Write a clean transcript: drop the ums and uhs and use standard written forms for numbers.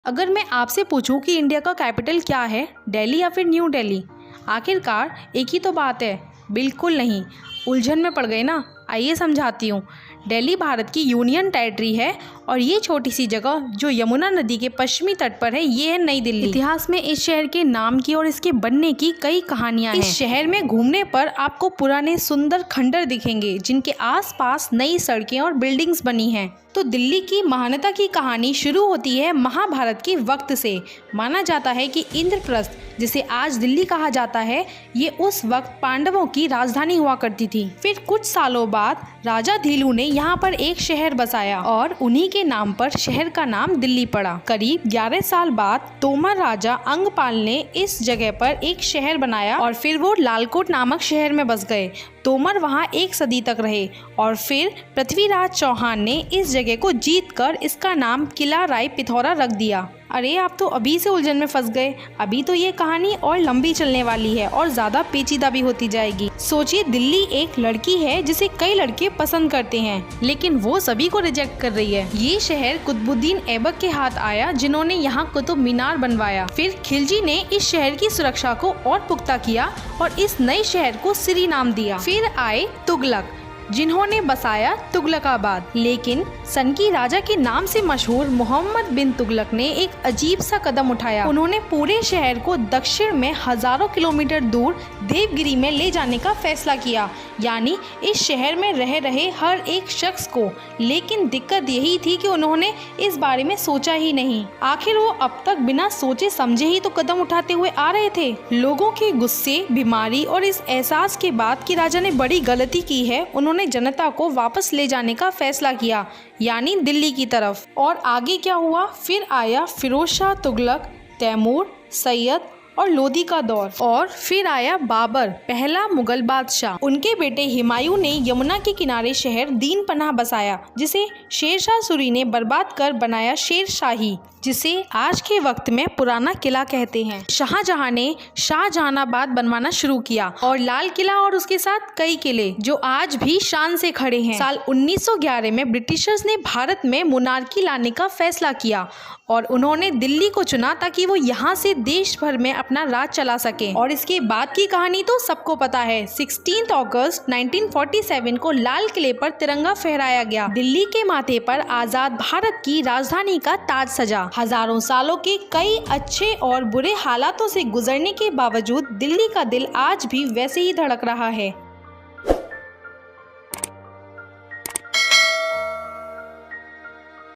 अगर मैं आपसे पूछूं कि इंडिया का कैपिटल क्या है, दिल्ली या फिर न्यू दिल्ली, आखिरकार एक ही तो बात है। बिल्कुल नहीं, उलझन में पड़ गए ना। आइए समझाती हूँ। दिल्ली भारत की यूनियन टेरिटरी है और ये छोटी सी जगह जो यमुना नदी के पश्चिमी तट पर है, ये है नई दिल्ली। इतिहास में इस शहर के नाम की और इसके बनने की कई कहानियां हैं। इस शहर में घूमने पर आपको पुराने सुंदर खंडर दिखेंगे जिनके आसपास नई सड़कें और बिल्डिंग्स बनी हैं। तो दिल्ली की महानता की कहानी शुरू होती है महाभारत के वक्त से। माना जाता है कि इंद्रप्रस्थ, जिसे आज दिल्ली कहा जाता है, ये उस वक्त पांडवों की राजधानी हुआ करती थी। फिर कुछ सालों बाद राजा धीलू ने यहाँ पर एक शहर बसाया और उन्हीं के नाम पर शहर का नाम दिल्ली पड़ा। करीब 11 साल बाद तोमर राजा अंगपाल ने इस जगह पर एक शहर बनाया और फिर वो लालकोट नामक शहर में बस गए। तोमर वहाँ 1 सदी तक रहे और फिर पृथ्वीराज चौहान ने इस जगह को जीतकर इसका नाम किला राय पिथौरा रख दिया। अरे आप तो अभी से उलझन में फंस गए। अभी तो ये कहानी और लंबी चलने वाली है और ज्यादा पेचीदा भी होती जाएगी। सोचिए, दिल्ली एक लड़की है जिसे कई लड़के पसंद करते हैं, लेकिन वो सभी को रिजेक्ट कर रही है। ये शहर कुतुबुद्दीन ऐबक के हाथ आया, जिन्होंने यहाँ कुतुब मीनार बनवाया। फिर खिलजी ने इस शहर की सुरक्षा को और पुख्ता किया और इस नए शहर को सिरी नाम दिया। फिर आए तुगलक, जिन्होंने बसाया तुगलकाबाद। लेकिन सनकी राजा के नाम से मशहूर मोहम्मद बिन तुगलक ने एक अजीब सा कदम उठाया। उन्होंने पूरे शहर को दक्षिण में हजारों किलोमीटर दूर देवगिरी में ले जाने का फैसला किया, यानी इस शहर में रह रहे हर एक शख्स को। लेकिन दिक्कत यही थी कि उन्होंने इस बारे में सोचा ही नहीं। आखिर वो अब तक बिना सोचे समझे ही तो कदम उठाते हुए आ रहे थे। लोगों के गुस्से, बीमारी और इस एहसास के बाद कि राजा ने बड़ी गलती की है, उन्होंने जनता को वापस ले जाने का फैसला किया, यानी दिल्ली की तरफ। और आगे क्या हुआ? फिर आया फिरोज शाह तुगलक, तैमूर, सैयद और लोदी का दौर। और फिर आया बाबर, पहला मुगल बादशाह। उनके बेटे हुमायूं ने यमुना के किनारे शहर दीन पनाह बसाया, जिसे शेरशाह सूरी ने बर्बाद कर बनाया शेरशाही, जिसे आज के वक्त में पुराना किला कहते हैं। शाहजहां ने शाहजहानाबाद बनवाना शुरू किया और लाल किला और उसके साथ कई किले जो आज भी शान से खड़े हैं। साल 1911 में ब्रिटिशर्स ने भारत में मोनार्की लाने का फैसला किया और उन्होंने दिल्ली को चुना ताकि वो यहाँ से देश भर में अपना राज चला सके। और इसके बाद की कहानी तो सबको पता है। 16 अगस्त 1947 को लाल किले पर तिरंगा फहराया गया। दिल्ली के माथे पर आजाद भारत की राजधानी का ताज सजा। हजारों सालों के कई अच्छे और बुरे हालातों से गुजरने के बावजूद दिल्ली का दिल आज भी वैसे ही धड़क रहा है।